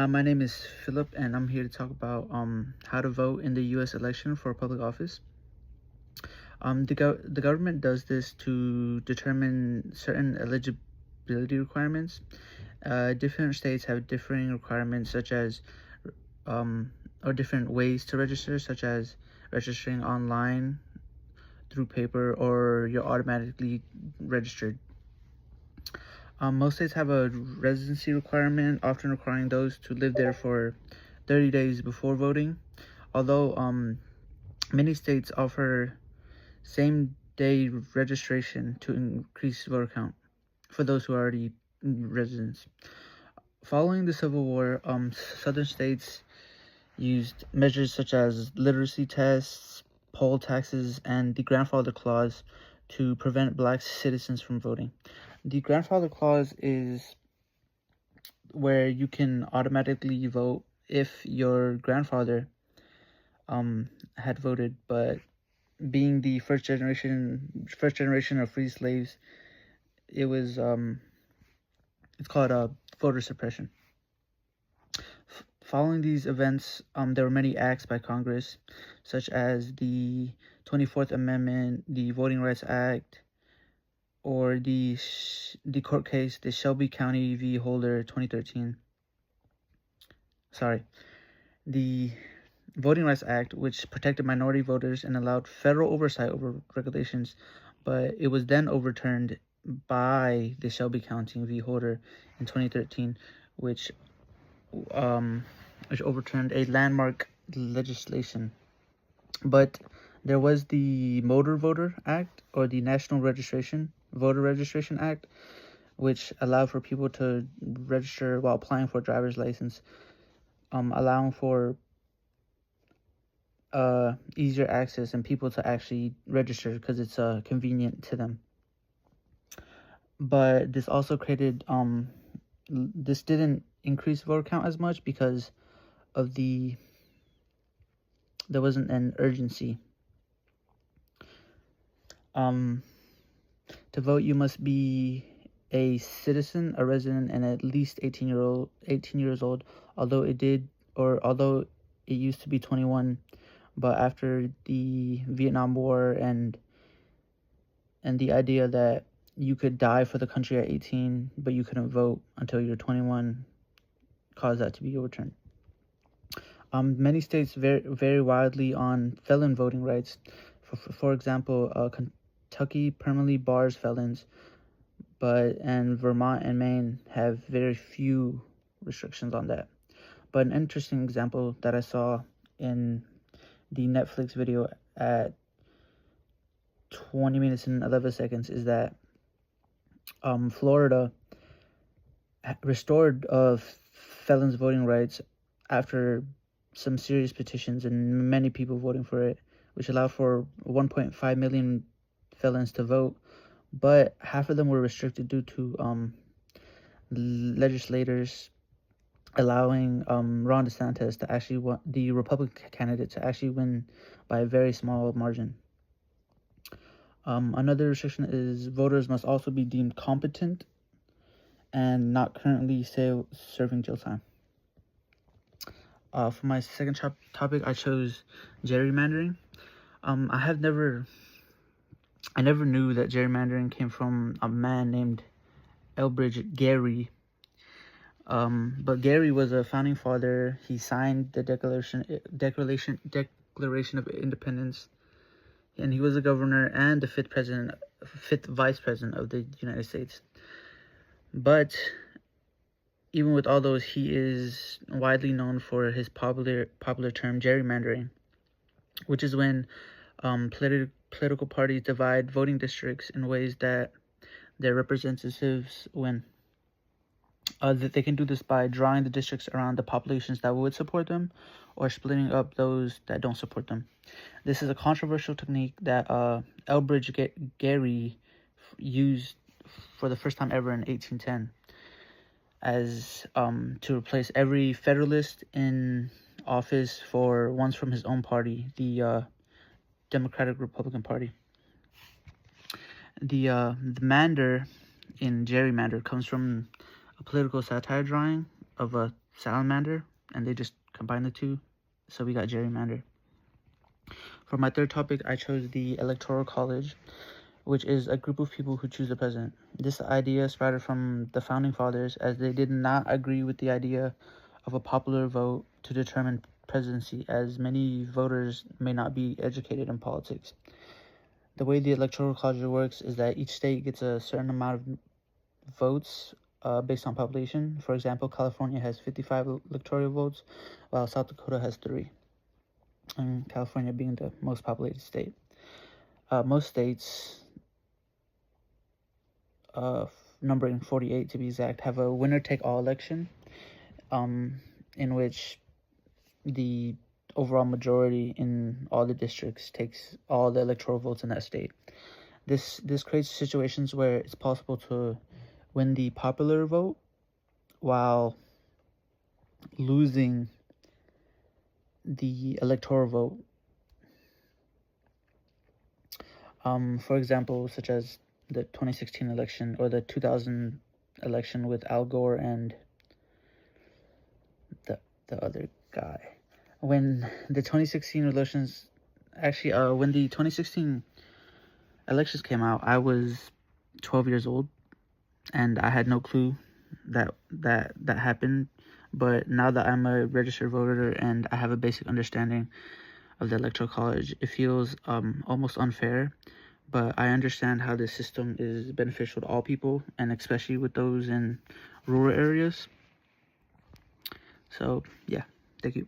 My name is Philip, and I'm here to talk about how to vote in the U.S. election for public office. The government does this to determine certain eligibility requirements. Different states have differing requirements, such as or different ways to register, such as registering online through paper, or you're automatically registered. Most states have a residency requirement, often requiring those to live there for 30 days before voting. Although many states offer same-day registration to increase voter count for those who are already residents. Following the Civil War, southern states used measures such as literacy tests, poll taxes, and the grandfather clause to prevent black citizens from voting. The grandfather clause is where you can automatically vote if your grandfather had voted, but being the first generation of free slaves, it was it's called voter suppression. Following these events, there were many acts by Congress, such as the 24th Amendment, the Voting Rights Act, or the court case, the Shelby County v. Holder 2013. The Voting Rights Act, which protected minority voters and allowed federal oversight over regulations, but it was then overturned by the Shelby County v. Holder in 2013, which overturned a landmark legislation. But there was the Motor Voter Act, or the National Voter Registration Act, which allowed for people to register while applying for a driver's license, allowing for easier access and people to actually register because it's convenient to them. But this also created this didn't increase voter count as much because of there wasn't an urgency. To vote, you must be a citizen, a resident, and at least 18 years old. Although it used to be 21, but after the Vietnam War and the idea that you could die for the country at 18, but you couldn't vote until you're 21, caused that to be overturned. Many states vary widely on felon voting rights. For example, Kentucky permanently bars felons, and Vermont and Maine have very few restrictions on that. But an interesting example that I saw in the Netflix video at 20 minutes and 11 seconds is that Florida restored felons' voting rights after some serious petitions and many people voting for it, which allowed for 1.5 million felons to vote, but half of them were restricted due to legislators allowing Ron DeSantis to actually the Republican candidate to actually win by a very small margin. Another restriction is voters must also be deemed competent and not currently serving jail time. For my second topic, I chose gerrymandering. I never knew that gerrymandering came from a man named Elbridge Gerry. But Gerry was a founding father. He signed the Declaration of Independence, and he was the governor and the fifth vice president of the United States. But even with all those, he is widely known for his popular term gerrymandering, which is when political parties divide voting districts in ways that their representatives win. That they can do this by drawing the districts around the populations that would support them, or splitting up those that don't support them. This is a controversial technique that Elbridge Gerry used for the first time ever in 1810, as to replace every Federalist in office for ones from his own party, the Democratic Republican Party. The mander in gerrymander comes from a political satire drawing of a salamander, and they just combined the two, so we got gerrymander. For my third topic, I chose the Electoral College, which is a group of people who choose the president. This idea sprouted from the founding fathers, as they did not agree with the idea of a popular vote to determine presidency, as many voters may not be educated in politics. The way the Electoral College works is that each state gets a certain amount of votes based on population. For example, California has 55 electoral votes, while South Dakota has 3, and California being the most populated state. Most states, numbering 48 to be exact, have a winner-take-all election, in which the overall majority in all the districts takes all the electoral votes in that state. This creates situations where it's possible to win the popular vote while losing the electoral vote. For example, such as the 2016 election or the 2000 election with Al Gore and the other guy. When the 2016 elections, when the 2016 elections came out, I was 12 years old, and I had no clue that happened. But now that I'm a registered voter and I have a basic understanding of the Electoral College, it feels almost unfair. But I understand how this system is beneficial to all people, and especially with those in rural areas. So, yeah, thank you.